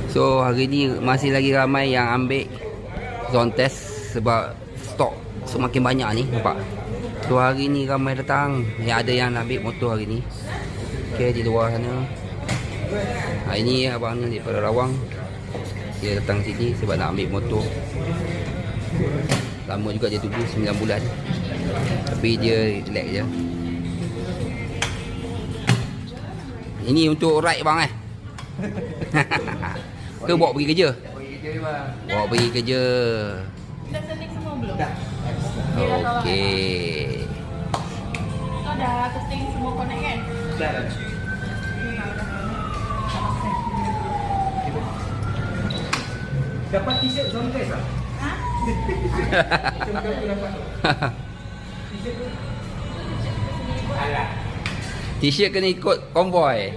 So hari ni masih lagi ramai yang ambil zone test sebab stok semakin banyak ni, nampak. So hari ni ramai datang. Yang ada yang nak ambil motor hari ni. Okay, di luar sana. Hari ni abang ni daripada Rawang. Dia datang sini sebab nak ambil motor. Lama juga dia tunggu 9 bulan. Tapi dia relax je. Ini untuk ride bang eh. Ke bawa pergi kerja? Bawa pergi kerja. Dah setting semua belum? Dah. Okey. Kau dah testing semua connect kan? Dah. Dapat t-shirt zone test lah. Ha? Macam aku dapat tu. T-shirt tu. Alah. T-shirt kena ikut konvoy.